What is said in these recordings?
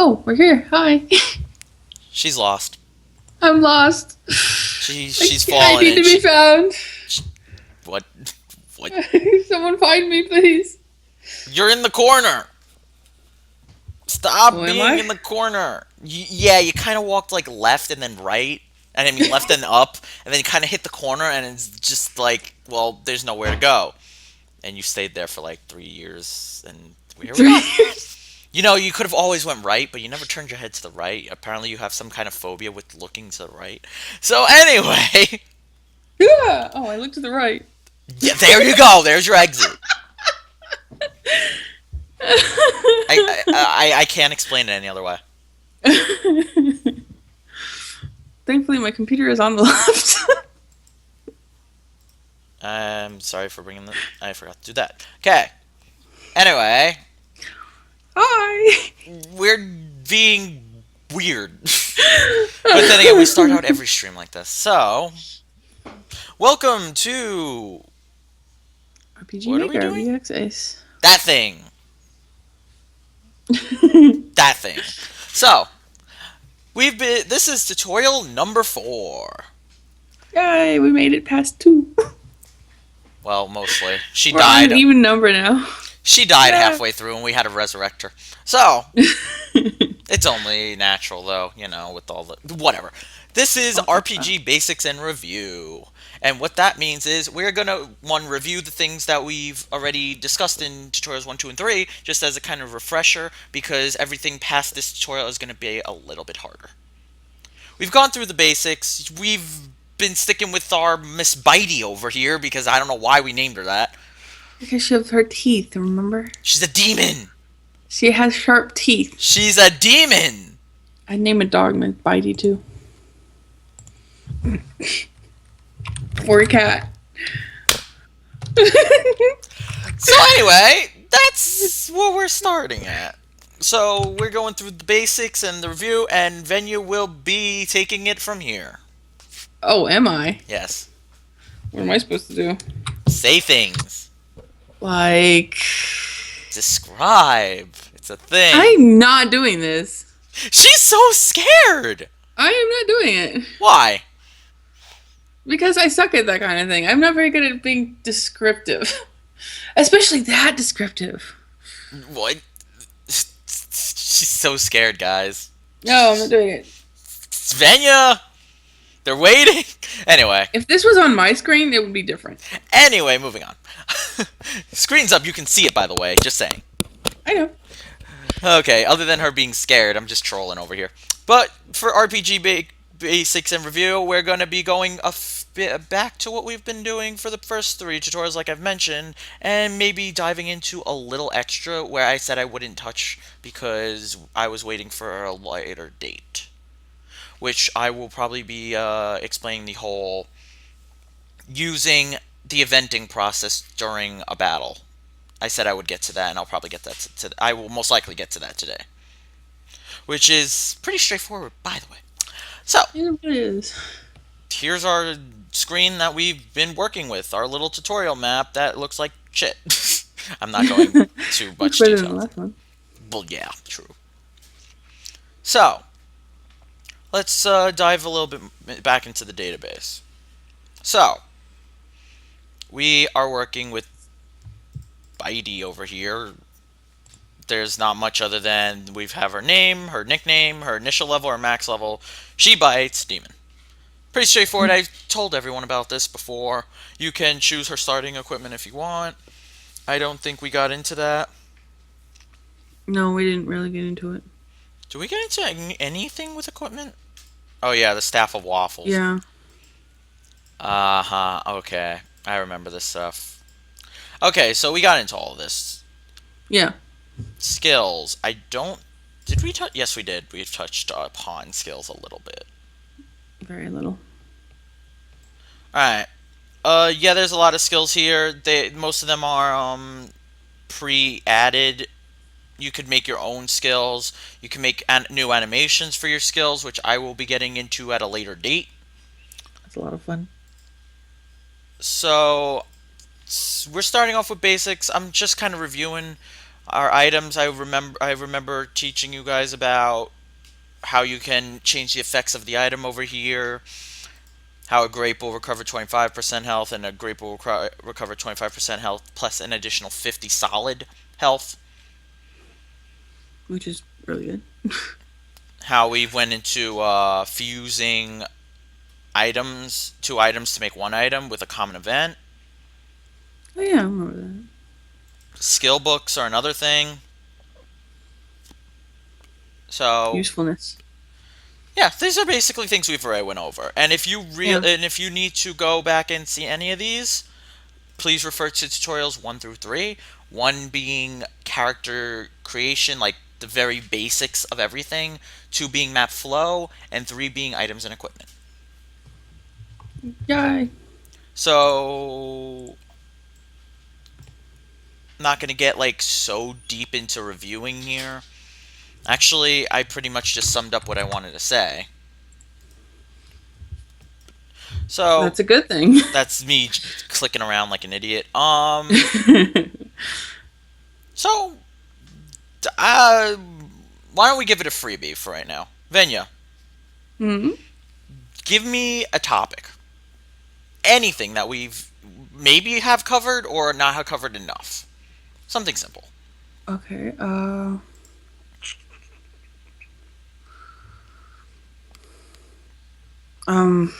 Oh, we're here. Hi. She's lost. I'm lost. She's I fallen need to and be found. what what Someone find me, please. you're in the corner. Oh, Stop am being I? in the corner. Yeah, you kind of walked like left and then right. And I mean left and up, and then you kind of hit the corner, and it's just like, well, there's nowhere to go. And you stayed there for like 3 years, and here we Three are. years. You know, you could have always went right, but you never turned your head to the right. Apparently, you have some kind of phobia with looking to the right. So anyway, Yeah. Oh, I looked to the right. yeah, there you go. There's your exit. I can't explain it any other way. Thankfully, my computer is on the left. I'm sorry for bringing that. I forgot to do that. Okay. Anyway, Hi. we're being weird. But then again, we start out every stream like this. So, welcome to RPG what are we Maker, doing? VX Ace. That thing. That thing. So, we've been. This is tutorial number 4. Yay, we made it past 2. Well, mostly. She We're on died. an even number now. She died Yeah. halfway through, and we had to resurrect her. So, it's only natural, though, you know, with all the whatever. This is RPG Basics and Review. And what that means is we're going to, review the things that we've already discussed in tutorials 1, 2, and 3, just as a kind of refresher, because everything past this tutorial is going to be a little bit harder. We've gone through the basics. We've been sticking with our Miss Bitey over here, because I don't know why we named her that. Because she has her teeth, remember? She's a demon! She has sharp teeth. She's a demon! I'd name a dog Miss Bitey, too. Or a cat. So anyway, that's what we're starting at. So we're going through the basics and the review, and Venya will be taking it from here. Oh, am I? Yes. What am I supposed to do? Say things. Like... Describe. It's a thing. I'm not doing this. She's so scared! I am not doing it. Why? Because I suck at that kind of thing. I'm not very good at being descriptive. Especially that descriptive. What? She's so scared, guys. No, I'm not doing it. Venya! They're waiting! Anyway. If this was on my screen, it would be different. Anyway, moving on. Screen's up, you can see it, by the way, just saying. I know. Okay, other than her being scared, I'm just trolling over here. But for RPG Basics and Review, we're going to be going a bit back to what we've been doing for the first 3 tutorials, like I've mentioned, and maybe diving into a little extra where I said I wouldn't touch because I was waiting for a later date. Which I will probably be explaining the whole using the eventing process during a battle. I said I would get to that, and I'll probably get that I will most likely get to that today. Which is pretty straightforward, by the way. So, It is. here's our screen that we've been working with. Our little tutorial map that looks like shit. I'm not going too much Better than the detail. last one. Well, yeah, true. So, let's dive a little bit back into the database. So, we are working with Bitey over here. There's not much other than we have her name, her nickname, her initial level, her max level. She bites, demon. Pretty straightforward. I've told everyone about this before. You can choose her starting equipment if you want. I don't think we got into that. No, we didn't really get into it. Do we get into anything with equipment? Oh yeah, the Staff of Waffles. Yeah. Uh-huh, okay. I remember this stuff. Okay, so we got into all of this. Yeah. Skills. I don't... Did we touch... Yes, we did. We've touched upon skills a little bit. Very little. Alright. Yeah, there's a lot of skills here. Most of them are, pre-added. You could make your own skills. You can make new animations for your skills, which I will be getting into at a later date. That's a lot of fun. So, we're starting off with basics. I'm just kind of reviewing Our items, I remember teaching you guys about how you can change the effects of the item over here, how a grape will recover 25% health and a grape will recover 25% health plus an additional 50 solid health. which is really good. How we went into fusing items, two items to make one item with a common event. Oh yeah, I remember that. Skill books are another thing. So Usefulness. yeah, these are basically things we've already went over. And Yeah. if you need to go back and see any of these, please refer to tutorials 1 through 3. 1 being character creation, like the very basics of everything, 2 being map flow, and 3 being items and equipment. Yay. So, not going to get like so deep into reviewing here. Actually, I pretty much just summed up what I wanted to say. So, That's a good thing. that's me clicking around like an idiot. So, uh, why don't we give it a freebie for right now? Venya, Hmm. give me a topic. Anything that we've maybe have covered or not have covered enough. Something simple. Okay. Um,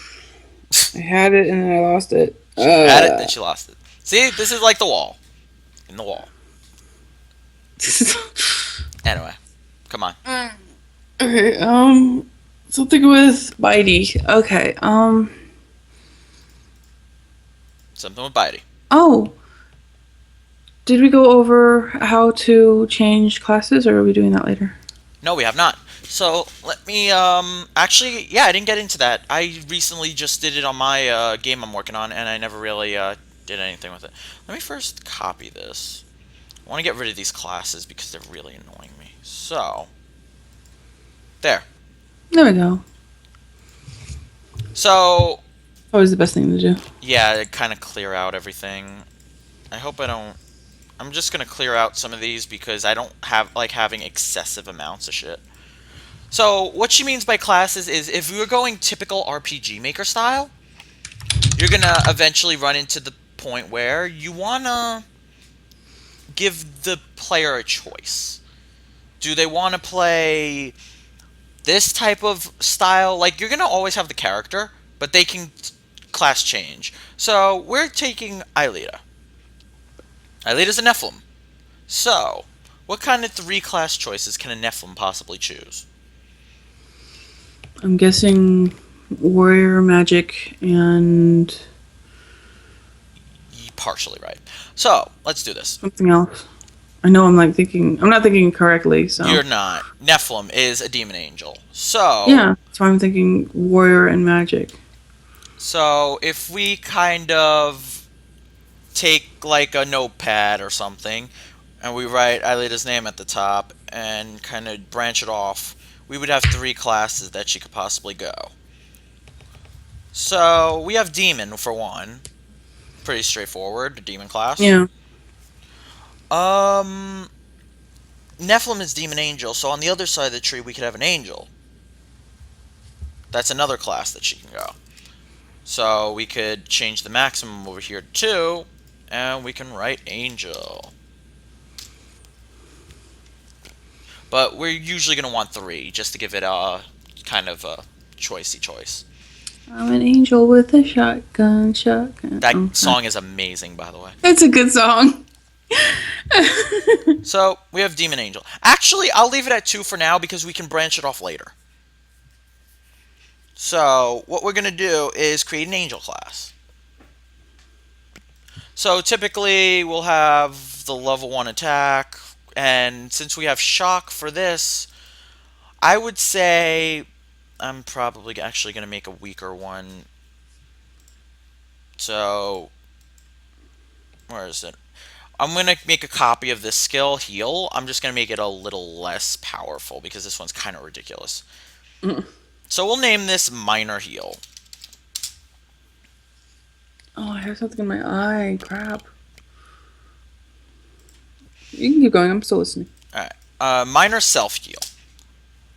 I had it and then I lost it. She had it, then she lost it. See, this is like the wall. In the wall. Anyway, come on. Okay. Something with bitey. Okay. Something with Bitey. Oh, did we go over how to change classes, or are we doing that later? No, we have not. So let me actually yeah, I didn't get into that. I recently just did it on my game I'm working on and I never really did anything with it. Let me first copy this. I want to get rid of these classes because they're really annoying me. So, there. There we go. So, Always the best thing to do. yeah, kind of clear out everything. I hope I don't. I'm just gonna clear out some of these because I don't have like having excessive amounts of shit. So what she means by classes is if you're going typical RPG Maker style, you're gonna eventually run into the point where you wanna give the player a choice. Do they want to play this type of style? Like you're gonna always have the character, but they can class change. So we're taking Aelita. Aelita's a Nephilim. So, what kind of 3 class choices can a Nephilim possibly choose? I'm guessing warrior magic and Partially right. So, let's do this. something else. I know I'm like thinking. I'm not thinking correctly. So You're not. Nephilim is a demon angel. So, yeah, that's why I'm thinking warrior and magic. if we kind of take like a notepad or something and we write Aelita's name at the top and kind of branch it off, we would have 3 classes that she could possibly go. So, we have demon for one. Pretty straightforward, the demon class. Yeah. Um, Nephilim is demon angel, so on the other side of the tree we could have an angel. That's another class that she can go. So we could change the maximum over here to 2, and we can write angel. But we're usually going to want 3, just to give it a kind of a choicey choice. I'm an angel with a shotgun. Shotgun. That Okay. song is amazing, by the way. That's a good song. So we have demon angel. Actually, I'll leave it at 2 for now because we can branch it off later. So what we're going to do is create an angel class. So typically we'll have the level 1 attack, and since we have shock for this, I would say I'm probably actually going to make a weaker one. So, where is it? I'm going to make a copy of this skill, heal. I'm just going to make it a little less powerful because this one's kind of ridiculous. So we'll name this minor heal. Oh, I have something in my eye. Crap. You can keep going. I'm still listening. All right. Minor self heal.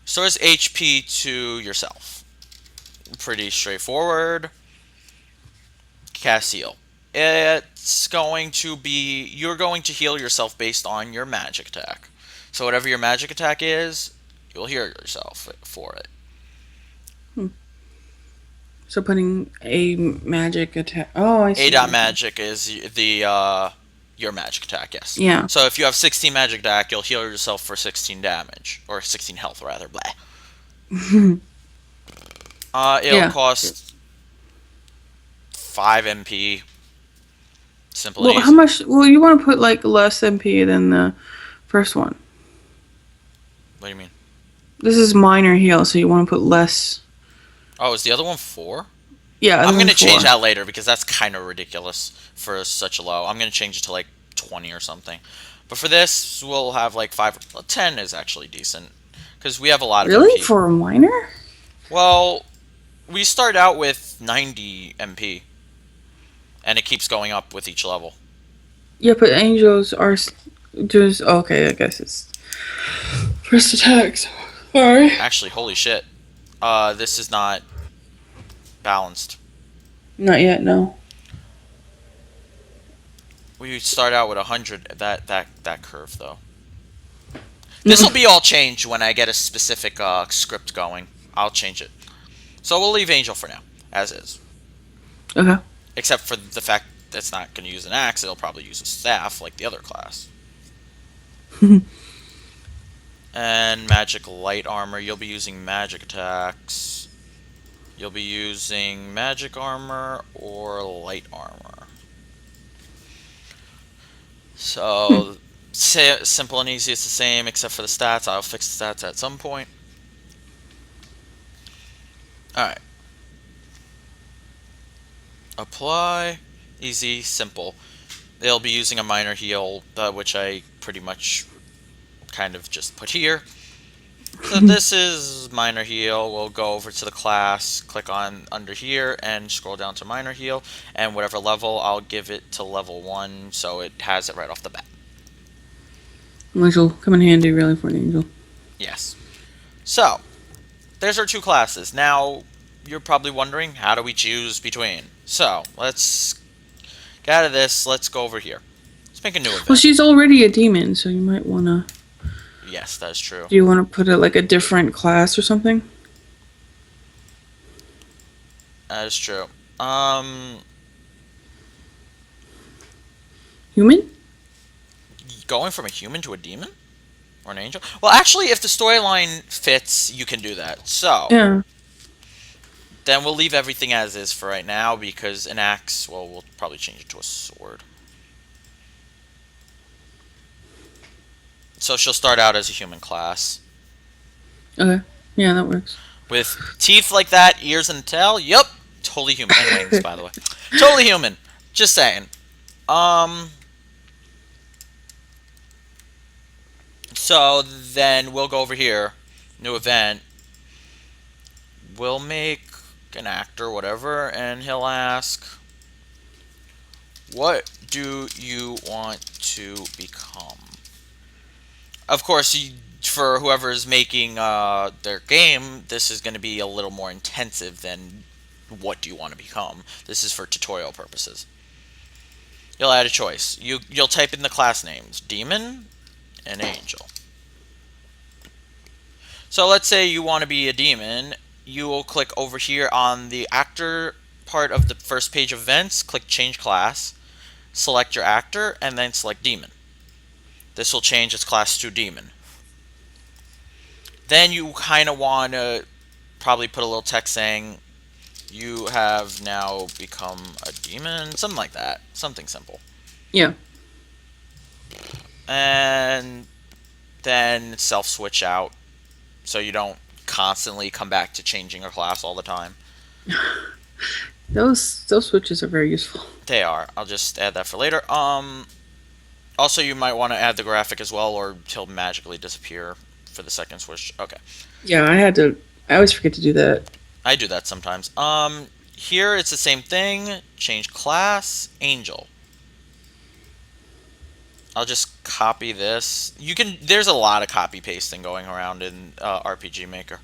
Restores HP to yourself. Pretty straightforward. Cast heal. It's going to be you're going to heal yourself based on your magic attack. So whatever your magic attack is, you'll heal yourself for it. Hmm. So putting a magic attack. Oh, I A see. dot Okay. magic is the your magic attack, yes. Yeah. So if you have 16 magic attack, you'll heal yourself for 16 damage or 16 health rather. Blah. It'll Yeah. cost 5 MP. Simple and Well, how easy. much? Well, you want to put like less MP than the first one. What do you mean? This is minor heal, so you want to put less. Oh, is the other one 4? Yeah, I'm other than gonna change 4. that later because that's kind of ridiculous for such a low. I'm gonna change it to like 20 or something. But for this, we'll have like 5. Well, 10 is actually decent because we have a lot of Really? MP. For a minor? Well, we start out with 90 MP, and it keeps going up with each level. Yeah, but angels are just okay. I guess it's first attacks. Sorry. Actually, holy shit, this is not balanced. Not yet. No. We start out with 100. That curve though. This will be all changed when I get a specific script going. I'll change it. So we'll leave Angel for now, as is. Okay. Except for the fact that it's not going to use an axe, it'll probably use a staff like the other class. And magic light armor, you'll be using magic attacks. You'll be using magic armor or light armor. So, simple and easy, it's the same except for the stats. I'll fix the stats at some point. Alright. Apply. Easy, simple. They'll be using a minor heal, which I pretty much kind of just put here. So this is minor heal. We'll go over to the class, click on under here, and scroll down to minor heal. And whatever level, I'll give it to level 1, so it has it right off the bat. Which will come in handy, really, for an angel. Yes. So, there's our 2 classes. Now, you're probably wondering, how do we choose between? So, let's get out of this. Let's go over here. Let's make a new Well, event. she's already a demon, so you might want to. Yes, that's true. Do you want to put it like a different class or something? That is true. Human? Going from a human to a demon? Or an angel? Well, actually, if the storyline fits, you can do that. So, Yeah. then we'll leave everything as is for right now, because an axe, well, we'll probably change it to a sword. So she'll start out as a human class. Okay. Yeah, that works. With teeth like that, ears and a tail, yep, totally human. And wings, by the way. Totally human. Just saying. So then we'll go over here. New event. We'll make an actor, whatever, and he'll ask, what do you want to become? Of course, for whoever is making their game, this is going to be a little more intensive than what do you want to become. This is for tutorial purposes. You'll add a choice. You'll type in the class names, Demon and Angel. So let's say you want to be a demon. You will click over here on the actor part of the first page of events, click change class, select your actor, and then select demon. This will change its class to demon. Then you kind of want to probably put a little text saying you have now become a demon, something like that, something simple. Yeah. And then self switch out so you don't constantly come back to changing a class all the time. Those switches are very useful. They are. I'll just add that for later. Also, you might want to add the graphic as well, or he'll magically disappear for the second switch. Okay. Yeah, I had to. I always forget to do that. I do that sometimes. Here it's the same thing. Change class, Angel. I'll just copy this. You can. There's a lot of copy pasting going around in RPG Maker.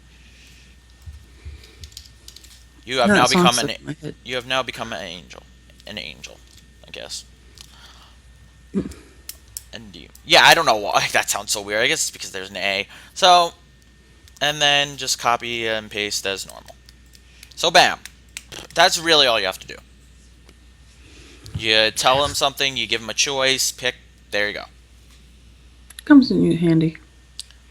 You have Yeah, now that song become stuck an. in my head. You have now become an angel, I guess. And yeah, I don't know why that sounds so weird. I guess it's because there's an A. So and then just copy and paste as normal. So bam, that's really all you have to do. You tell them something, you give them a choice, pick. There you go. Comes in handy.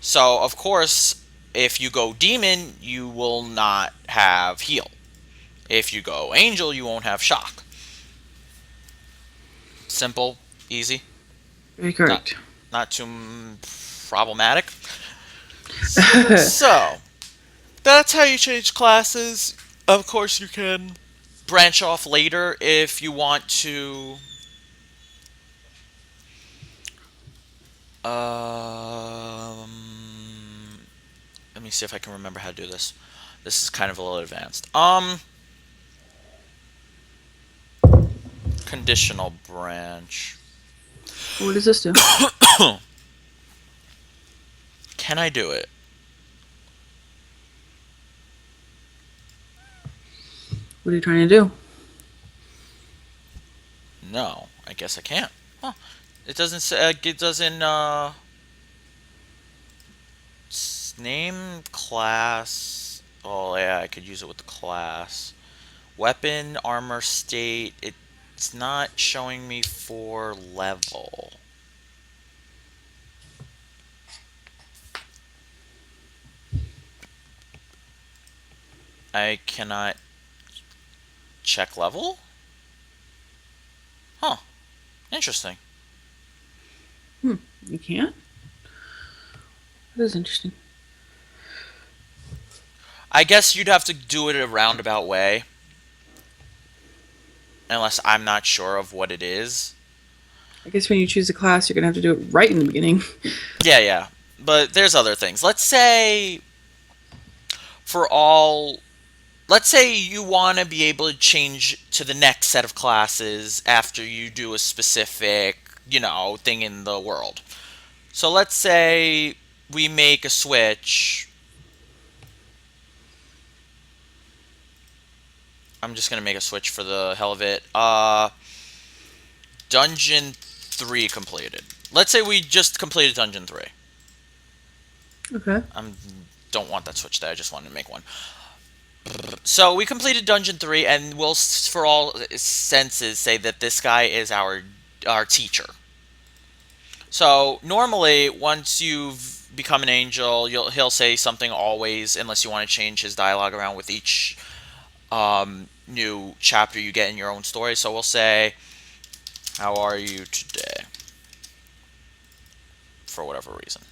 So of course, if you go demon, you will not have heal. If you go angel, you won't have shock. Simple, easy, Very not correct. not too problematic. So that's how you change classes. Of course, you can branch off later if you want to. Let me see if I can remember how to do this. This is kind of a little advanced. Conditional branch. What does this do? Can I do it? What are you trying to do? No, I guess I can't. Huh. It doesn't say. It doesn't. Name class. Oh yeah, I could use it with the class. Weapon, armor, state. It's not showing me for level. I cannot check level? Huh. Interesting. You can't? That is interesting. I guess you'd have to do it a roundabout way. Unless I'm not sure of what it is. I guess when you choose a class, you're gonna have to do it right in the beginning. Yeah, yeah. But there's other things. Let's say for all let's say you want to be able to change to the next set of classes after you do a specific, thing in the world. So let's say we make a switch. I'm just going to make a switch for the hell of it. Dungeon 3 completed. Let's say we just completed Dungeon 3. Okay. I don't want that switch there. I just wanted to make one. So we completed Dungeon 3, and we'll, for all senses, say that this guy is our teacher. So normally, once you've become an angel, he'll say something always, unless you want to change his dialogue around with each new chapter you get in your own story. So we'll say, "How are you today?" For whatever reason.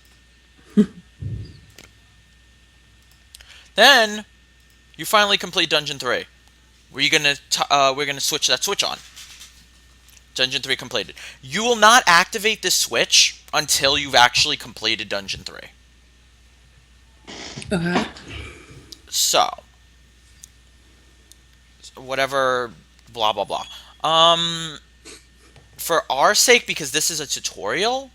Then you finally complete Dungeon 3. We're gonna switch that switch on. Dungeon 3 completed. You will not activate this switch until you've actually completed Dungeon 3. Okay. So, whatever, blah, blah, blah. Um, for our sake, because this is a tutorial,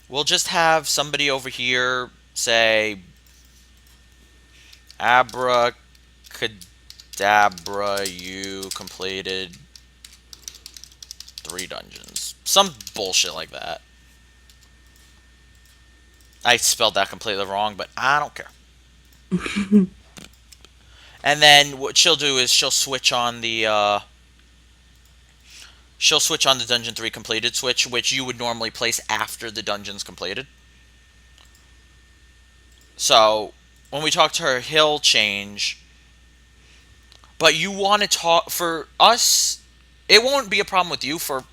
we'll just have somebody over here say, Abracadabra, you completed 3 dungeons. Some bullshit like that. I spelled that completely wrong, but I don't care. And then what she'll do is she'll switch on the Dungeon 3 completed switch, which you would normally place after the dungeon's completed. So when we talk to her, he'll change. But you want to talk for us. It won't be a problem with you for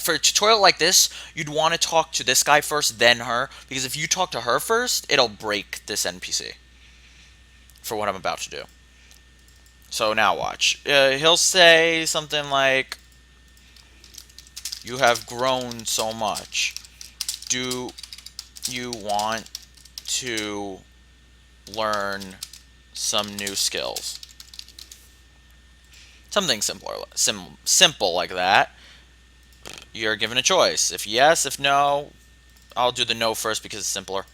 a tutorial like this. You'd want to talk to this guy first, then her, because if you talk to her first, it'll break this NPC for what I'm about to do. So now watch. He'll say something like, "You have grown so much. Do you want to learn some new skills?" Something simple like that. You're given a choice. If yes, if no, I'll do the no first because it's simpler.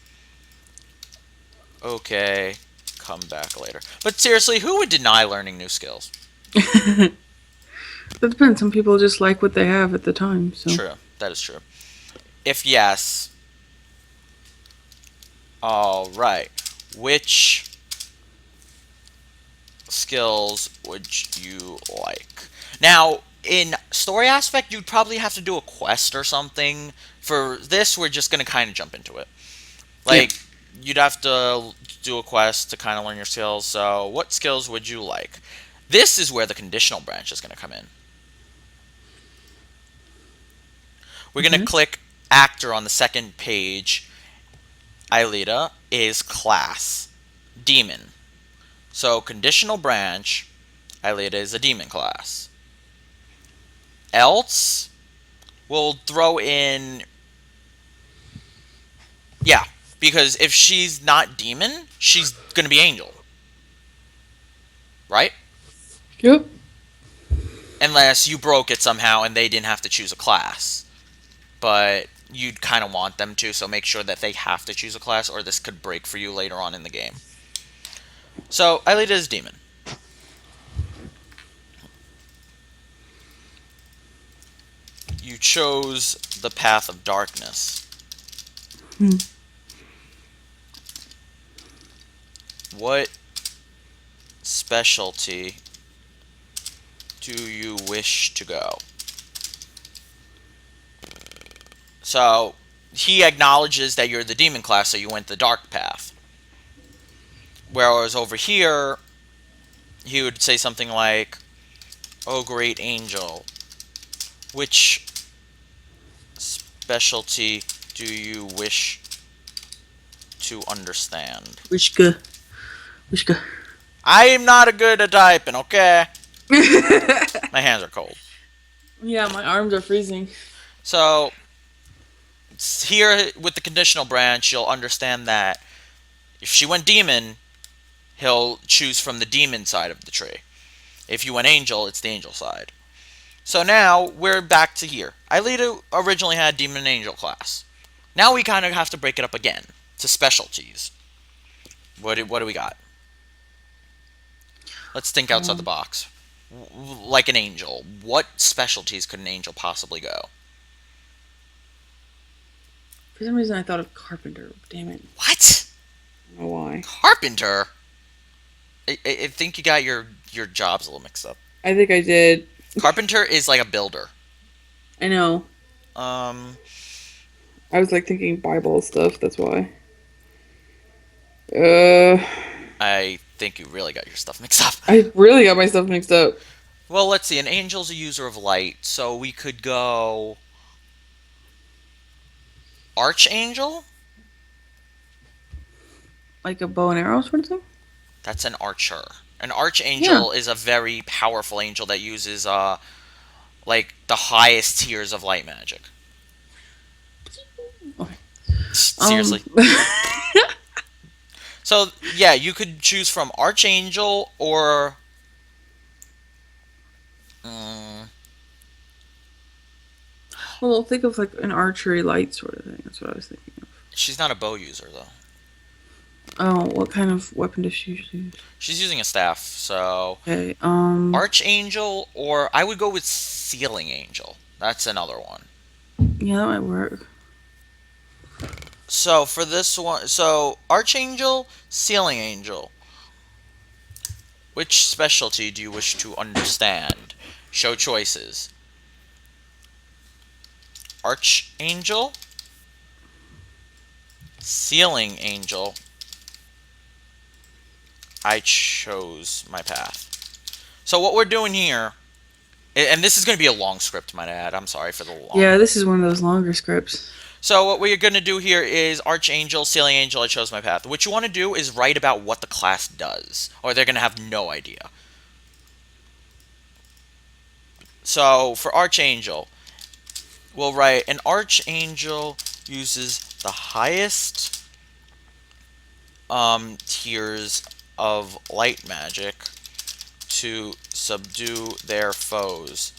Okay, come back later. But seriously, who would deny learning new skills? That depends. Some people just like what they have at the time. So True, that is true. If yes, all right. Which skills would you like? Now, in story aspect, you'd probably have to do a quest or something. For this, we're just gonna kind of jump into it. yeah. Like, you'd have to do a quest to kind of learn your skills. So, what skills would you like? This is where the conditional branch is gonna come in. We're gonna Okay. click actor on the second page. Aelita is class demon. So, conditional branch, Aelita is a demon class. Else, we'll throw in, yeah, because if she's not demon, she's gonna be angel, right? Yep. Unless you broke it somehow and they didn't have to choose a class. But you'd kind of want them to, so make sure that they have to choose a class, or this could break for you later on in the game. So, Aelita is demon. You chose the path of darkness. Hmm. What specialty do you wish to go? So, he acknowledges that you're the demon class, so you went the dark path. Whereas over here, he would say something like, "Oh, great angel, which specialty do you wish to understand?" Wishka. Wishka. I am not a good at typing, okay? My hands are cold. Yeah, my arms are freezing. So, here with the conditional branch, you'll understand that if she went demon, he'll choose from the demon side of the tree. If you went angel, it's the angel side. So now we're back to here. Aelita originally had demon and angel class. Now we kind of have to break it up again to specialties. What do we got? Let's think outside the Um, box. Like an angel. What specialties could an angel possibly go? for some reason, I thought of carpenter. Damn it. What? I don't know why. Carpenter? I think you got your jobs a little mixed up. I think I did. Carpenter is like a builder. I know. Um, I was like thinking Bible stuff. That's why. Uh, I think you really got your stuff mixed up. I really got my stuff mixed up. Well, let's see. An angel's a user of light, so we could go archangel. Like a bow and arrow sort of thing. That's an archer. An Yeah. archangel is a very powerful angel that uses like the highest tiers of light magic. Okay. Seriously. So yeah, you could choose from archangel or mm, Well, think of like an archery light sort of thing. That's what I was thinking of. she's not a bow user though. Oh, what kind of weapon does she use? She's using a staff. So Okay. archangel or I would go with sealing angel. That's another one. Yeah, that might work. So for this one, so archangel, sealing angel. Which specialty do you wish to understand? Show choices. Archangel, sealing angel. I chose my path. So what we're doing here, and this is going to be a long script, might I add. I'm sorry for the long. Yeah, this is one of those longer scripts. So what we're going to do here is archangel, sealing angel. I chose my path. What you want to do is write about what the class does, or they're going to have no idea. So for archangel, we'll write an archangel uses the highest tiers of light magic to subdue their foes.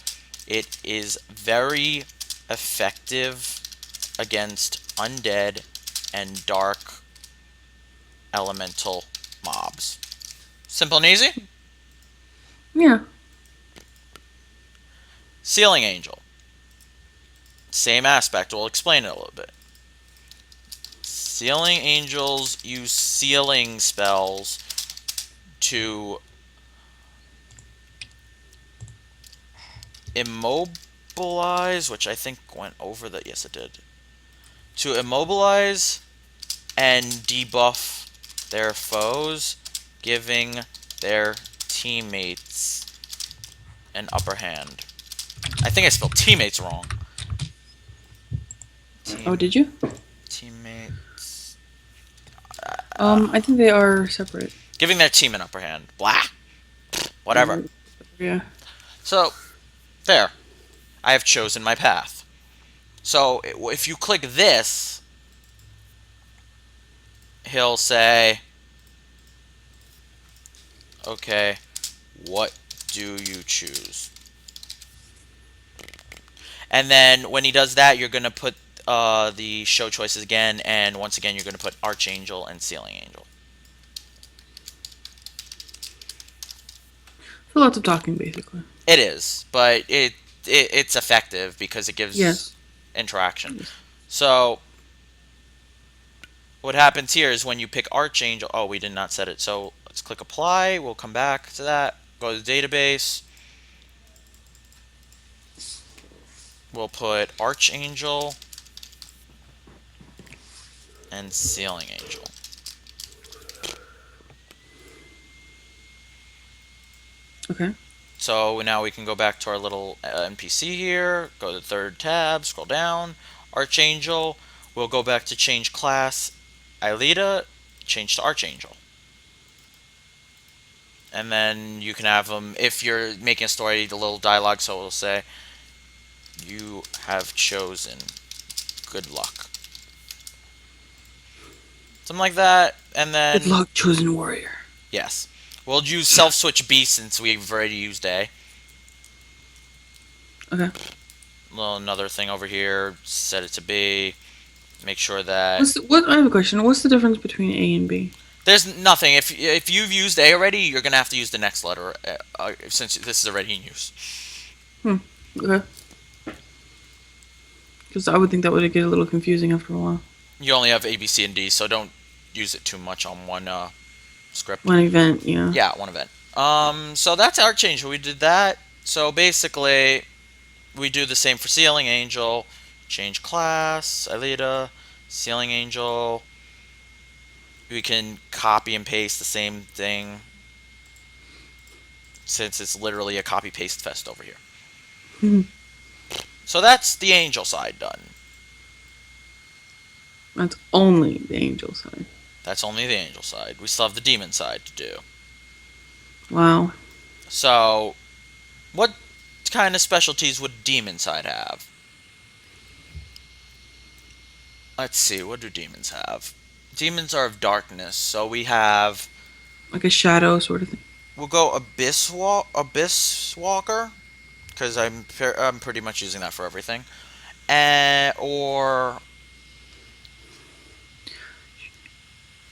It is very effective against undead and dark elemental mobs. Simple and easy. Yeah. Sealing Angel. Same aspect. We'll explain it a little bit. Sealing Angels use sealing spells to immobilize, which I think went over that. Yes, it did. To immobilize and debuff their foes, giving their teammates an upper hand. I think I spelled teammates wrong. Oh, Team did you? teammates. I think they are separate. Giving their team an upper hand. Blah. Whatever. Yeah. So, there. I have chosen my path. So, if you click this, he'll say, okay, what do you choose? And then when he does that, you're going to put the show choices again, and once again, you're going to put Archangel and Sealing Angel. So lots of talking, basically. It is, but it's effective because it gives Yes. interaction. Yes. So what happens here is when you pick Archangel. Oh, we did not set it. So let's click Apply. We'll come back to that. Go to the database. We'll put Archangel and Sealing Angel. Okay. So now we can go back to our little NPC here, go to the third tab, scroll down, Archangel. We'll go back to change class, Aelita, change to Archangel. And then you can have them, if you're making a story, the little dialogue, so it'll say, you have chosen, good luck. Something like that, and Good then, luck, chosen warrior. yes. We'll use self-switch B since we've already used A. Okay. Well, another thing over here, set it to B. Make sure that What? I have a question. What's the difference between A and B? there's nothing. If you've used A already, you're gonna have to use the next letter since this is already in use. Hmm. Okay. Because I would think that would get a little confusing after a while. You only have A, B, C, and D, so don't use it too much on one script. One event, yeah. Yeah, one event. So that's our change. We did that. So basically, we do the same for Sealing Angel. Change class, Alita, Sealing Angel. We can copy and paste the same thing since it's literally a copy paste fest over here. Mhm. So that's the angel side done. That's only the angel side. That's only the angel side. We still have the demon side to do. Wow. So, what kind of specialties would demon side have? Let's see, what do demons have? Demons are of darkness, so we have. Like a shadow sort of thing. We'll go Abyss Walker, because I'm pretty much using that for everything. Or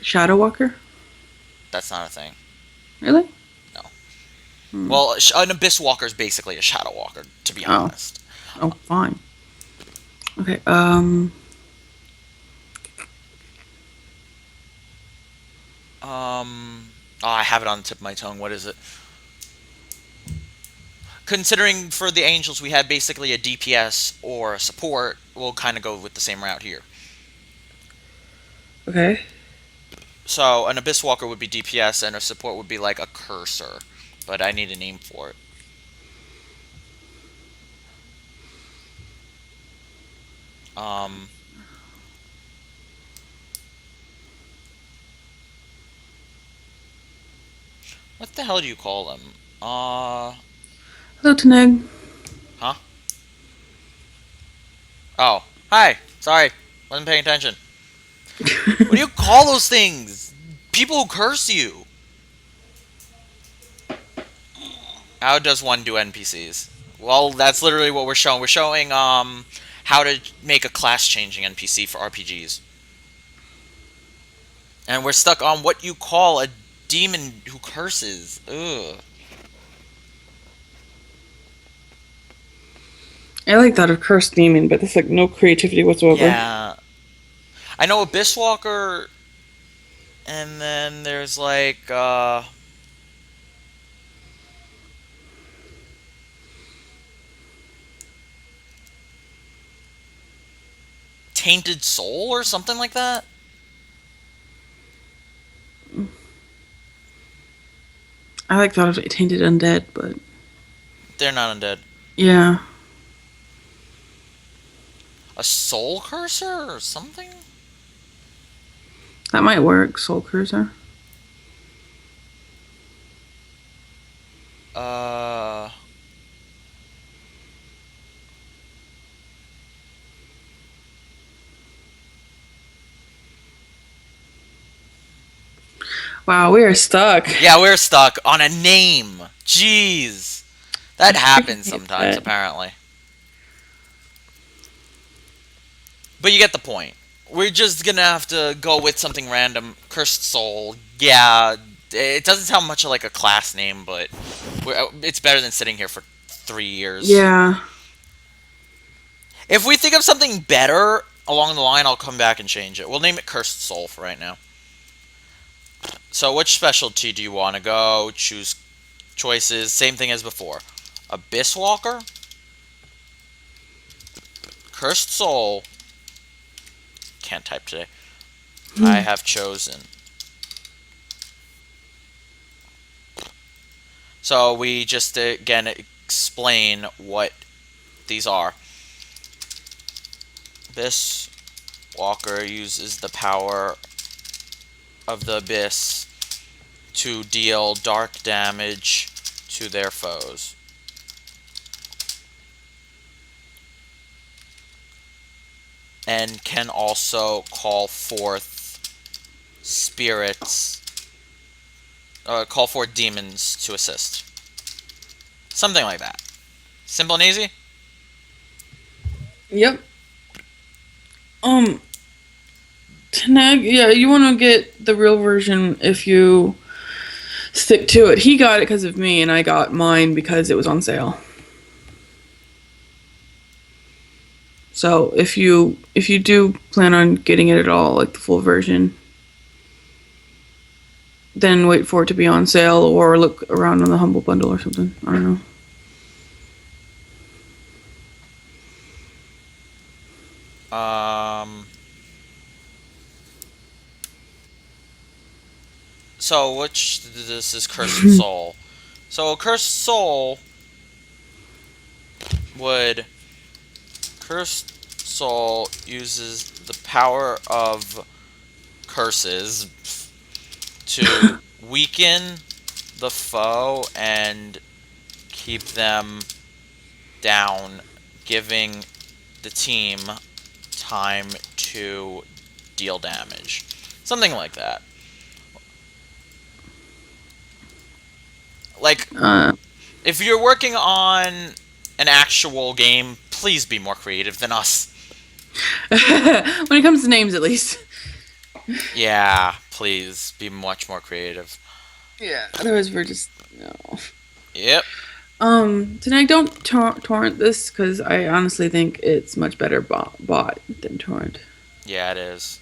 Shadow Walker? that's not a thing. Really? No. Hmm. Well, an Abyss Walker is basically a Shadow Walker, to be Oh. honest. Oh, fine. Okay, Oh, I have it on the tip of my tongue. What is it? Considering for the angels we have basically a DPS or a support, we'll kind of go with the same route here. okay. So an Abyss Walker would be DPS and a support would be like a cursor, but I need a name for it. Um, what the hell do you call them? Hello, Taneg. Huh? Oh, hi. Sorry, wasn't paying attention. What do you call those things? People who curse you. How does one do NPCs? Well, that's literally what we're showing. We're showing how to make a class changing NPC for RPGs. And we're stuck on what you call a demon who curses. Ugh. I like that of cursed demon, but there's like no creativity whatsoever. Yeah. I know Abyss Walker, and then there's like Tainted Soul or something like that. I like that of tainted undead, but They're not undead. yeah, A Soul Cursor or something? that might work. Soul Cruiser. Uh. Wow, we are stuck. Yeah, we're stuck on a name. Jeez. I That freaking happens hate sometimes, that. apparently. But you get the point. We're just gonna have to go with something random. Cursed Soul. Yeah, it doesn't sound much like a class name, but it's better than sitting here for 3 years. Yeah. If we think of something better along the line, I'll come back and change it. We'll name it Cursed Soul for right now. So, which specialty do you want to go? Choose choices. Same thing as before. Abyss Walker, Cursed Soul. Can't type today. I have chosen. So we just again explain what these are. Abyss Walker uses the power of the Abyss to deal dark damage to their foes. And can also call forth spirits, call forth demons to assist. Something like that. Simple and easy? Yep. Um, Tanag, yeah, you want to get the real version if you stick to it. He got it because of me, and I got mine because it was on sale. So if you do plan on getting it at all, like the full version, then wait for it to be on sale or look around on the Humble Bundle or something. I don't know. Um, so which this is Cursed Soul. So a Cursed Soul would Cursed Soul uses the power of curses to weaken the foe and keep them down, giving the team time to deal damage. Something like that. Like, Uh, if you're working on an actual game, please be more creative than us. when it comes to names, at least. Yeah, please be much more creative. Yeah. Otherwise, we're just no. Yep. Tonight don't torrent this because I honestly think it's much better bought than torrent. Yeah, it is.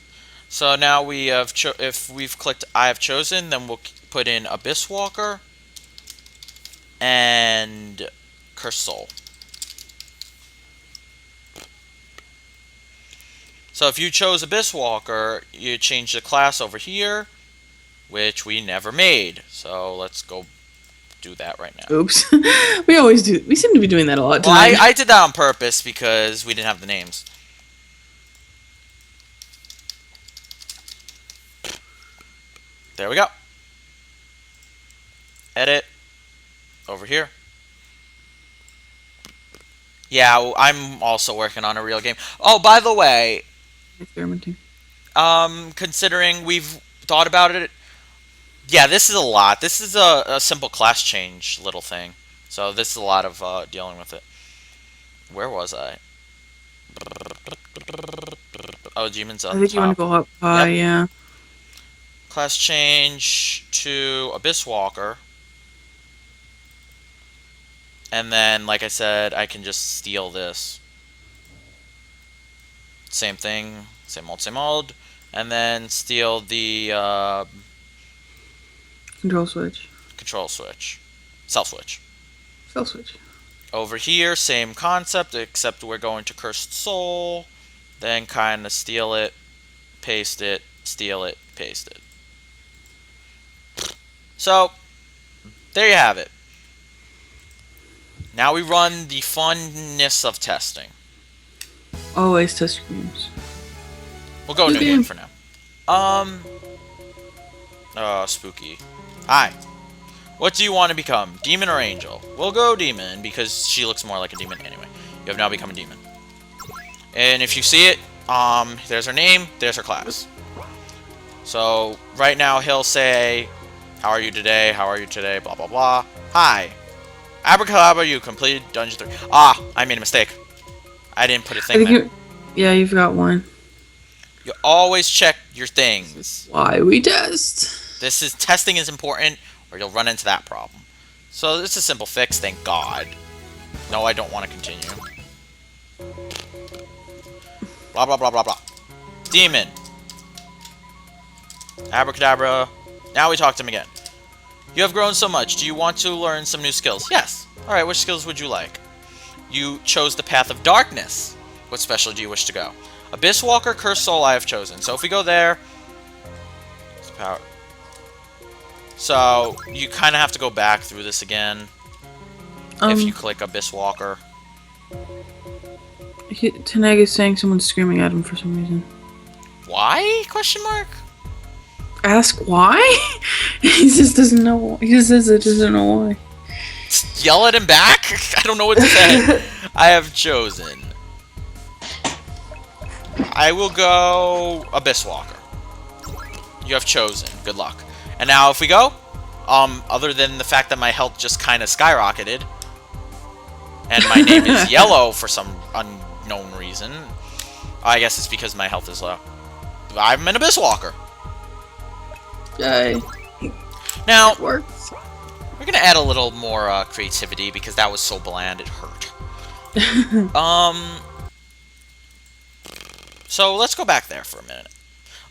So now we have if we've clicked I have chosen, then we'll put in Abyss Walker and Cursed Soul. So if you chose Abyss Walker, you change the class over here, which we never made. So let's go do that right now. Oops. We always do. We seem to be doing that a lot Well, tonight. I did that on purpose because we didn't have the names. There we go. Edit. Over here. Yeah, I'm also working on a real game. Oh, by the way, Experimenting. considering we've thought about it, yeah, this is a lot. This is a simple class change little thing. So this is a lot of dealing with it. Where was I? Oh, Demon's I on think you want to top. go up high, Yep. yeah. Class change to Abyss Walker. And then, like I said, I can just steal this. Same thing. Same old, same old. And then steal the Control switch. control switch. Self switch. Cell switch. Over here, same concept, except we're going to Cursed Soul. Then kind of steal it, paste it, steal it, paste it. So, there you have it. Now we run the funness of testing. Always test games. We'll go New new game game. for now. Spooky. Hi. What do you want to become? Demon or angel? We'll go demon, because she looks more like a demon anyway. You have now become a demon. And if you see it, there's her name, there's her class. So, right now he'll say, how are you today, blah blah blah. Hi. Abracadabra, you completed Dungeon 3. Ah, I made a mistake. I didn't put a I thing think there. yeah, you've got one. You always check your things. Why we test. Testing is important, or you'll run into that problem. So it's a simple fix, thank God. No, I don't want to continue. Blah blah blah blah blah. Demon. Abracadabra. Now we talk to him again. You have grown so much. Do you want to learn some new skills? Yes. Alright, which skills would you like? You chose the path of darkness. What special do you wish to go? Abyss Walker, Cursed Soul I have chosen. So if we go there... Power. So, you kind of have to go back through this again. If you click Abyss Walker. Taneg is saying someone's screaming at him for some reason. Why? Question mark? Ask why? He just doesn't know. He just says it doesn't know why. Yell at him back? I don't know what to say. I have chosen. I will go Abyss Walker. You have chosen. Good luck. And now if we go, other than the fact that my health just kind of skyrocketed, and my name is yellow for some unknown reason, I guess it's because my health is low. I'm an Abyss Walker. Yay. Now, It works. we're going to add a little more creativity because that was so bland it hurt. So let's go back there for a minute.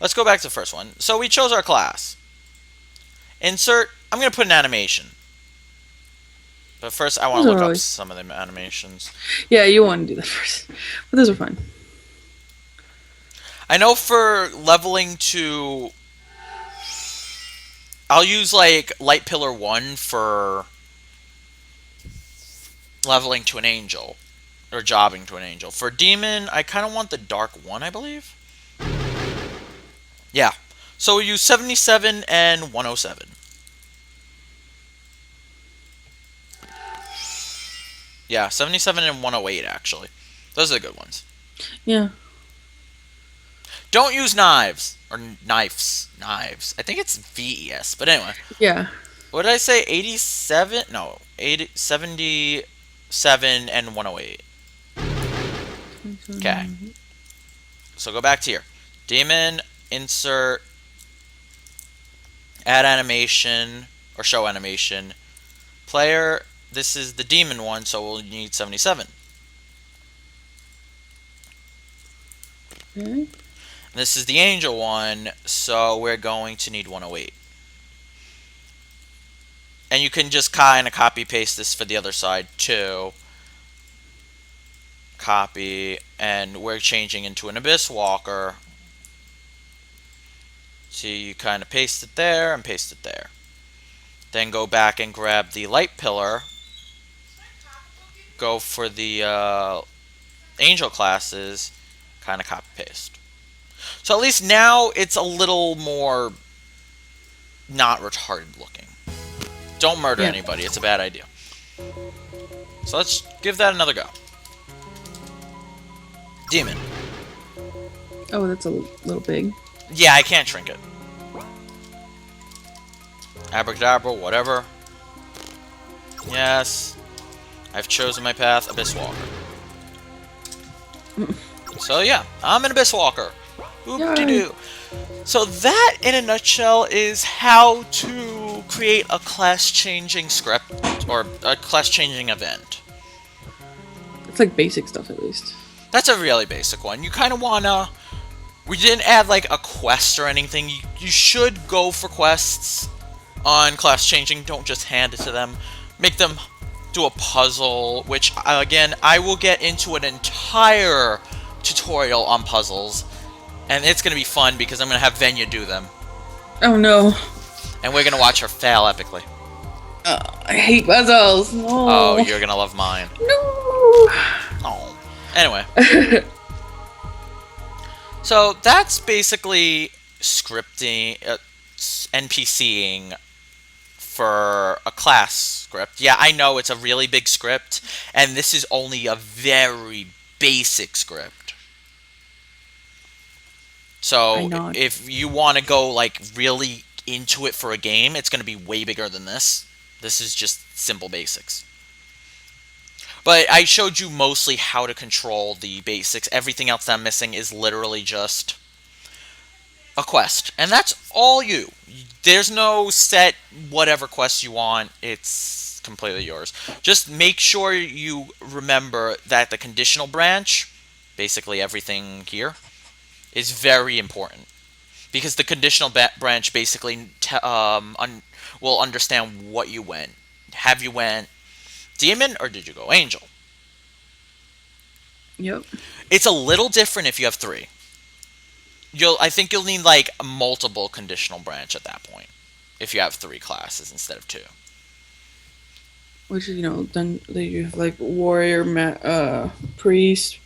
Let's go back to the first one. So we chose our class. Insert, I'm going to put an animation. But first I want to look up some of the animations. Yeah, you want to do that first. But those are fun. I know for leveling to... I'll use like Light Pillar 1 for leveling to an angel. Or jobbing to an angel. For demon, I kind of want the dark 1, I believe. Yeah. So we use 77 and 107. Yeah, 77 and 108 actually. Those are the good ones. Yeah. Don't use knives. Or knives. Knives. I think it's VES. But anyway. Yeah. What did I say? 87? No. 77 and 108. Okay. So go back to here. Demon, insert, add animation, or show animation. Player, this is the demon one, so we'll need 77. Okay. This is the angel one, so we're going to need 108. And you can just kind of copy paste this for the other side too. Copy, and we're changing into an Abyss Walker. So you kind of paste it there and paste it there. Then go back and grab the light pillar. Go for the angel classes. Kind of copy paste. So at least now it's a little more not retarded looking. Don't murder anybody. It's a bad idea. So let's give that another go. Demon. Oh, that's a little big. Yeah, I can't shrink it. Abracadabra, whatever. Yes. I've chosen my path, Abyss Walker. So yeah, I'm an Abyss Walker. Yay. Oop-de-doo. So that, in a nutshell, is how to create a class-changing script or a class-changing event. It's like basic stuff at least. That's a really basic one. You kind of wanna. We didn't add like a quest or anything. You should go for quests on class-changing. Don't just hand it to them. Make them do a puzzle, which again I will get into an entire tutorial on puzzles. And it's going to be fun because I'm going to have Venya do them. Oh no. And we're going to watch her fail epically. I hate puzzles. No. Oh, you're going to love mine. No. Oh. Anyway. So that's basically scripting, NPCing for a class script. Yeah, I know it's a really big script. And this is only a very basic script. So if you want to go like really into it for a game, it's going to be way bigger than this. This is just simple basics. But I showed you mostly how to control the basics. Everything else that I'm missing is literally just a quest. And that's all you. There's no set whatever quest you want. It's completely yours. Just make sure you remember that the conditional branch, basically everything here, is very important, because the conditional branch basically will understand what you went. Have you went demon or did you go angel? Yep. It's a little different if you have 3. I think you'll need like a multiple conditional branch at that point if you have 3 classes instead of 2. Which, then you have like warrior, priest,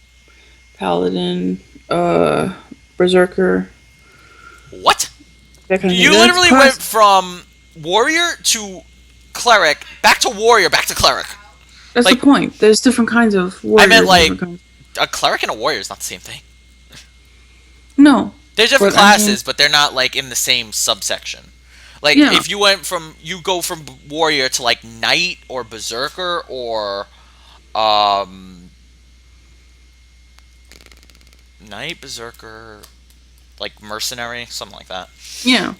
paladin, berserker. What? That kind of You thing. literally went from warrior to cleric, back to warrior, back to cleric. That's like, the point. There's different kinds of warriors. I meant like a cleric and a warrior is not the same thing. No. They're different classes, but they're not like in the same subsection. Like if you go from warrior to like knight or berserker or knight, berserker, like mercenary, something like that. Yeah.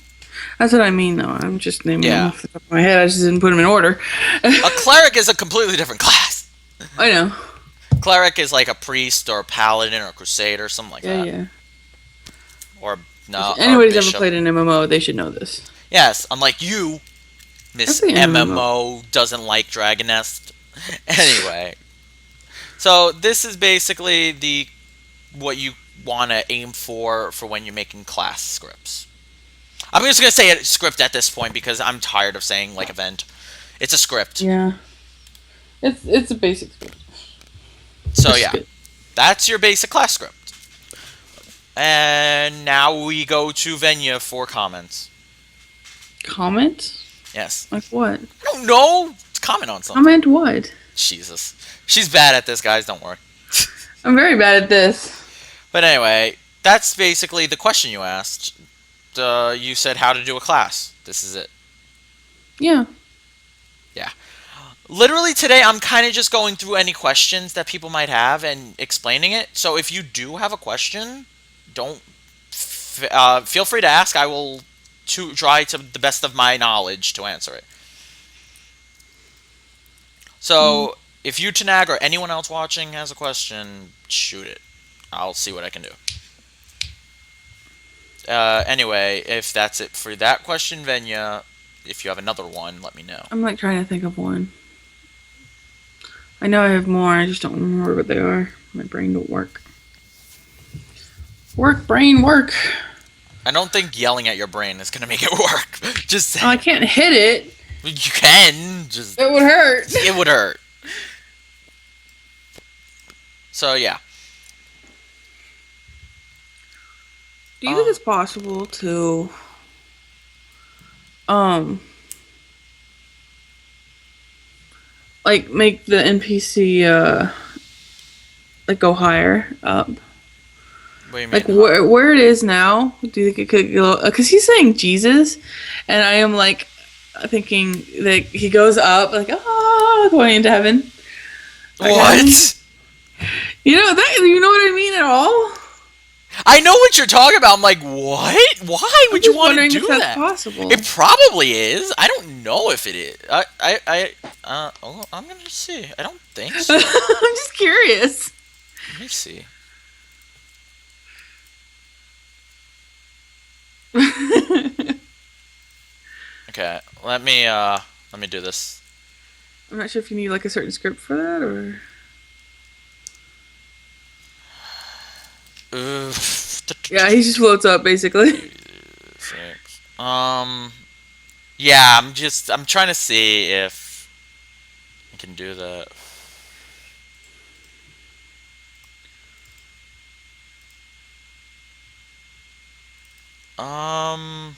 That's what I mean, though. I'm just naming them off the top of my head. I just didn't put them in order. A cleric is a completely different class. I know. Cleric is like a priest or a paladin or a crusader, something like that. Yeah. Or no. If anybody's ever played an MMO, they should know this. Yes, unlike you, Miss MMO doesn't like Dragon Nest. Anyway, so this is basically what you want to aim for when you're making class scripts. I'm just gonna say a script at this point because I'm tired of saying like event. It's a script. Yeah. It's a basic script. So yeah, that's your basic class script. And now we go to Venya for comments. Comment? Yes. Like what? I don't know. Comment on something. Comment what? Jesus. She's bad at this, guys. Don't worry. I'm very bad at this. But anyway, that's basically the question you asked. You said how to do a class. This is it. Yeah. Yeah. Literally today, I'm kind of just going through any questions that people might have and explaining it. So if you do have a question, feel free to ask. I will try to the best of my knowledge to answer it. So if you, Tanag, or anyone else watching has a question, shoot it. I'll see what I can do. Anyway, if that's it for that question, Venya, if you have another one, let me know. I'm like trying to think of one. I know I have more, I just don't remember what they are. My brain don't work. Work, brain, work. I don't think yelling at your brain is going to make it work. Just saying. Oh, I can't hit it. You can. Just. It would hurt. It would hurt. So, yeah. Do you think it's possible to like make the NPC like go higher up? What do you mean? Like where it is now? Do you think it could go? Because he's saying Jesus, and I am like thinking that he goes up like going into heaven. What? You know what I mean at all? I know what you're talking about. I'm like, what? Why I'm would you just want to wondering do if that's that? It possible. probably is. I don't know if it is. I'm gonna see. I don't think so. I'm just curious. Let me see. I'm Okay, let me do this. not sure if you need like a certain script for that or. Uh, Yeah, he just floats up basically. six. Yeah, I'm trying to see if I can do that. Um,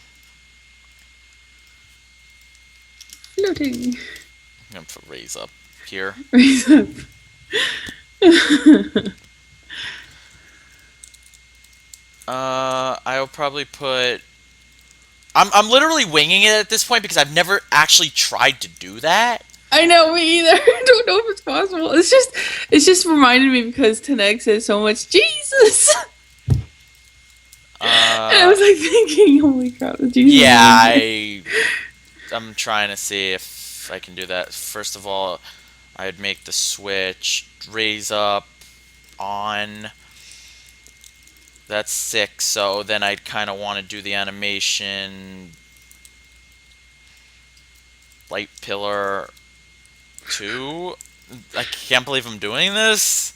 Floating. I'm gonna put raise up here. Raise up. I'll probably put. I'm literally winging it at this point because I've never actually tried to do that. I know, me either. I don't know if it's possible. It's just reminded me because Taneg says so much Jesus. And I Uh, was like thinking, holy crap, the Jesus yeah, is in here. I'm trying to see if I can do that. First of all, I'd make the switch, raise up, on. That's 6, so then I'd kind of want to do the animation light pillar 2. I can't believe I'm doing this.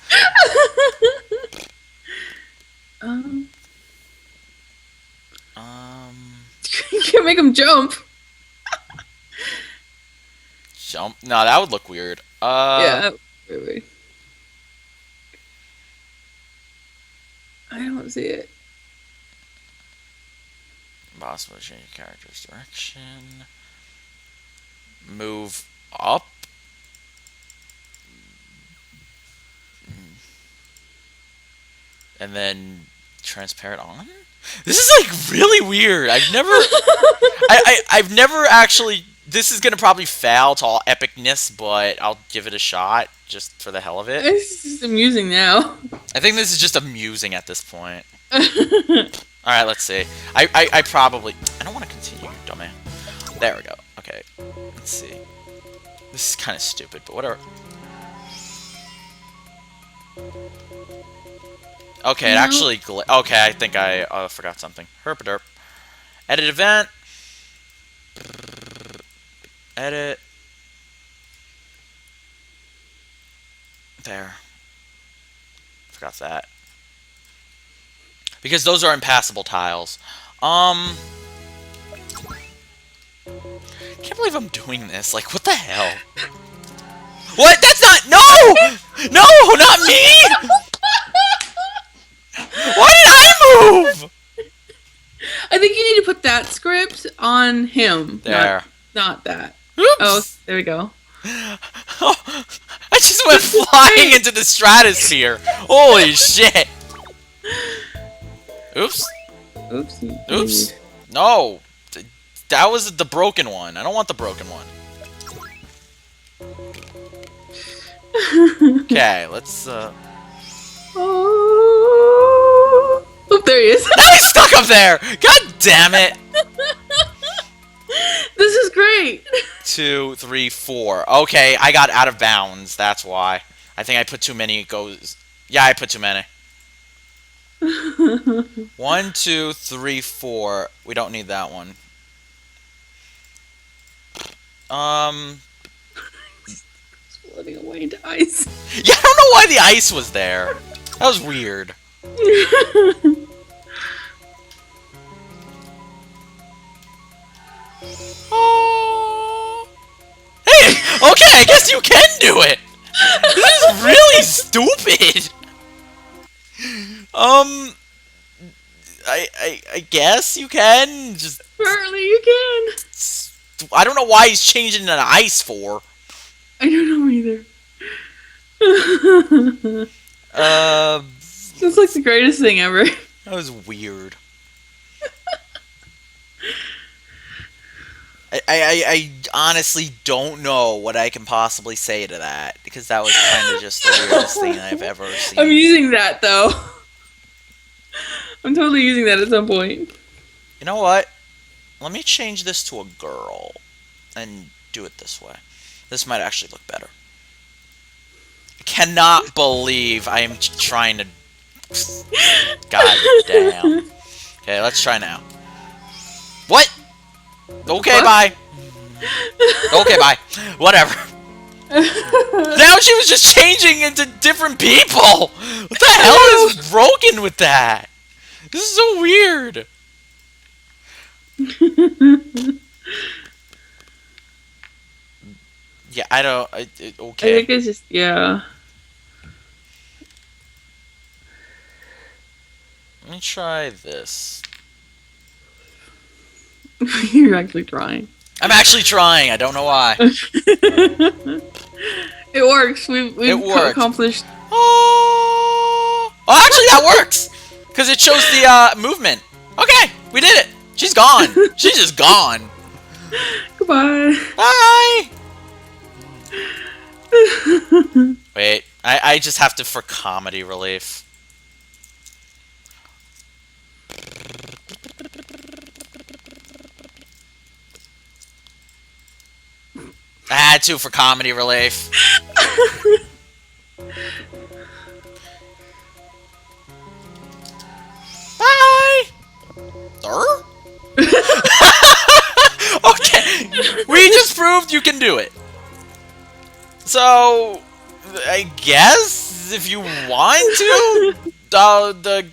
um, Um, you can't make him jump. jump. No, that would look weird. Yeah. Wait. I don't see it. Boss will change character's direction. Move up. And then transparent on. This is like really weird. I've never actually. This is gonna probably fail to all epicness, but I'll give it a shot just for the hell of it. It's just amusing now. I think this is just amusing at this point. All right, let's see. I probably. I don't want to continue, dumbass. There we go. Okay, let's see. This is kind of stupid, but whatever. Okay, it No. actually. Okay, I think I forgot something. Herpaderp. Edit event. Edit. There. Forgot that. Because those are impassable tiles. Can't believe I'm doing this. Like, what the hell? What? That's not. No! No, not me! Why did I move? I think you need to put that script on him. There. Not that. Oops. Oh, there we go. Oh, I just went flying into the stratosphere. Holy shit. Oops. Oopsie. Oops. No. That was the broken one. I don't want the broken one. Okay, let's Oh, there he is. Now he's stuck up there! God damn it! This is great. 2, 3, 4. Okay, I got out of bounds. That's why. I think I put too many goes. Yeah, I put too many. 1, 2, 3, 4. We don't need that one. Floating away into ice. Yeah, I don't know why the ice was there. That was weird. Oh. Hey, okay, I guess you can do it. This is really stupid. I guess you can. Just Apparently you can. I don't know why he's changing an ice for. I don't know either. This looks the greatest thing ever. That was weird. I honestly don't know what I can possibly say to that because that was kind of just the weirdest thing I've ever I'm seen. using that though. I'm totally using that at some point. You know what? Let me change this to a girl and do it this way. This might actually look better. I cannot believe I am trying to. God damn. Okay, let's try now. What? What the Okay, fuck? bye. Okay, bye. Whatever. Now she was just changing into different people. What the hell is broken with that? This is so weird. Yeah, I don't. I Okay. think it's just yeah. Let me try this. You're actually trying. I'm actually trying. I don't know why. It works. We've It we've worked. accomplished. Oh, actually, that works because it shows the movement. Okay, we did it. She's gone. She's just gone. Goodbye. Bye. Wait, I just have to for comedy relief. I had to for comedy relief. Bye. Sir? Okay, we just proved you can do it. So, I guess if you want to,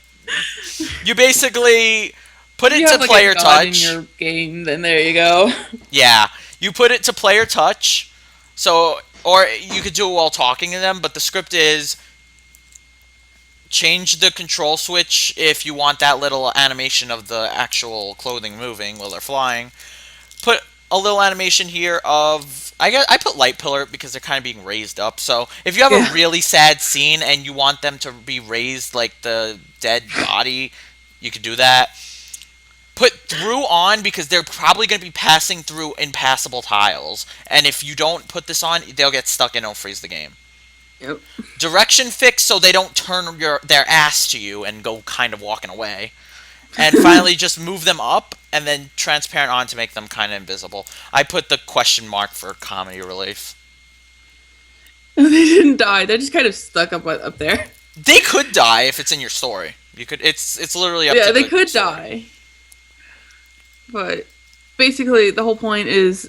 you basically put If it you to have like player a god in touch. your game, then there you go. Yeah, you put it to player touch. So, or you could do it while talking to them, but the script is change the control switch if you want that little animation of the actual clothing moving while they're flying. Put a little animation here of I put light pillar because they're kind of being raised up. So if you have a Yeah. really sad scene and you want them to be raised like the dead body, you could do that. Put through on because they're probably going to be passing through impassable tiles, and if you don't put this on, they'll get stuck and it'll freeze the game. Yep. Direction fix so they don't turn their ass to you and go kind of walking away. And finally, just move them up and then transparent on to make them kind of invisible. I put the question mark for comedy relief. They didn't die. They're just kind of stuck up there. They could die if it's in your story. You could. It's literally up Yeah, to they the could story. die. But basically, the whole point is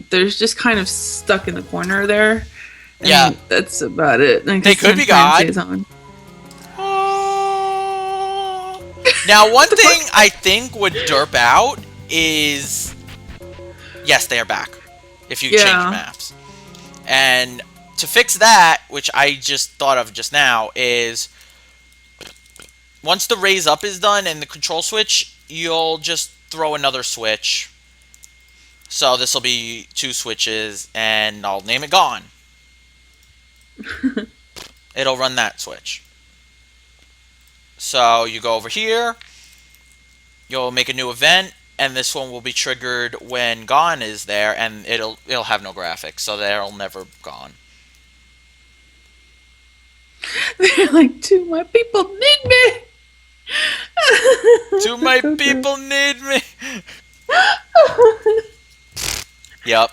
they're just kind of stuck in the corner there. And Yeah. that's about it. And They could be transparency God. is on. Now, one What the thing fuck? I think would derp out is yes, they are back. If you change Yeah. maps, and to fix that, which I just thought of just now, is once the raise up is done and the control switch, you'll just throw another switch. So this will be two switches, and I'll name it gone. It'll run that switch. So you go over here, you'll make a new event, and this one will be triggered when gone is there, and it'll have no graphics, so they'll never gone. They're like, "Do my people need me?" Do my So true. people need me? Yep.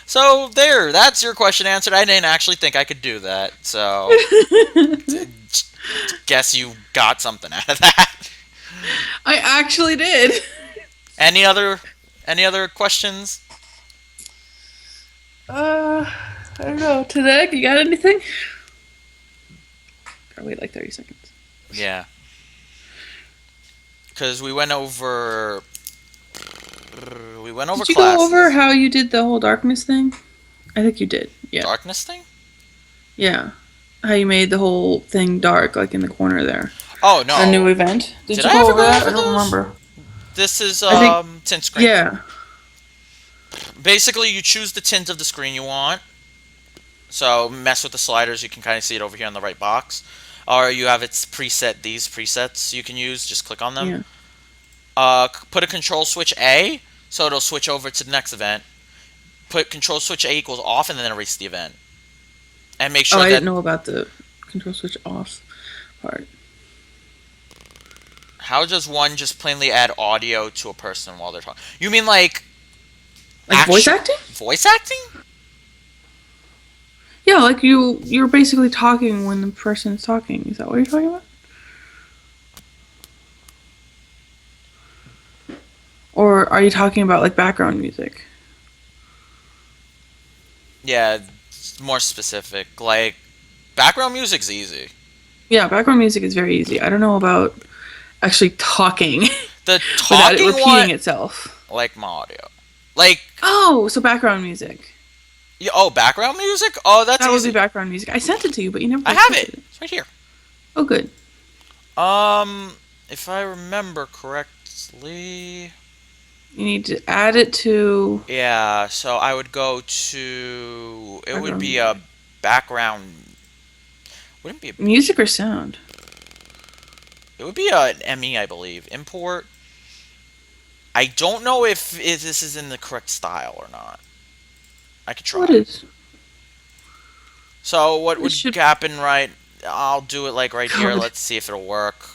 So there, that's your question answered. I didn't actually think I could do that, so guess you got something out of that. I actually did. Any other questions? I don't know. Today, you got anything? Gotta wait like 30 seconds. Yeah. Because we went over Did you classes. go over how you did the whole darkness thing? I think you did. Yeah. Darkness thing? Yeah. How you made the whole thing dark, like in the corner there. Oh no. A new event. Did Did you I go ever over go that? over I don't those? remember. This is I think- tint screen. Yeah. Basically, you choose the tint of the screen you want. So mess with the sliders. You can kind of see it over here on the right box. Or you have its preset. These presets you can use. Just click on them. Yeah. Put a control switch A So it'll switch over to the next event. Put control switch A equals off and then erase the event. And make Oh, sure I that... didn't know about the control switch off part. How does one just plainly add audio to a person while they're talking? You mean like... Like voice acting? Voice acting? Yeah, like you're basically talking when the person's talking. Is that what you're talking about? Or are you talking about like background music? Yeah, it's more specific. Like, background music's easy. Yeah, background music is very easy. I don't know about actually talking The without it talking repeating one... itself. Like my audio. Like... Oh, so background music. Yeah, oh, background music? Oh, that's That would easy. be background music. I sent it to you, but you never. I have it. It's right here. Oh, good. If I remember correctly... You need to add it to. Yeah, so I would go to... It would Background be a background... Wouldn't be a... Music or sound? It would be an ME, I believe. Import. I don't know if this is in the correct style or not. I could try. What is? So what It would should- happen, right? I'll do it like right here. God. Let's see if it'll work.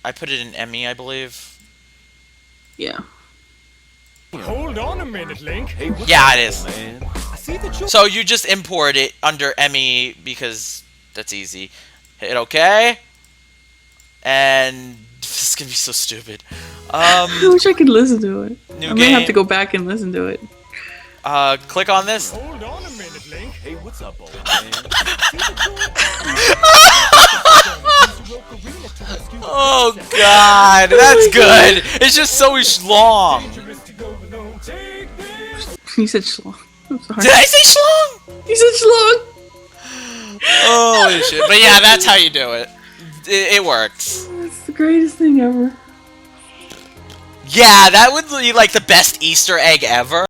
I put it in ME, I believe. Yeah. Hold on a minute, Link. Hey, what's Yeah, up, it is. man? I see that you... So you just import it under ME because that's easy. Hit OK. And this is gonna be so stupid. I wish I could listen to it. New I may have game. to go back and listen to it. Click on this. Hold on a minute, Link. Hey, what's up, old man? Oh God, that's good. It's just so long. He said schlong. I'm sorry. Did I say schlong? He said schlong. Holy shit! But yeah, that's how you do it. It works. That's the greatest thing ever. Yeah, that would be like the best Easter egg ever.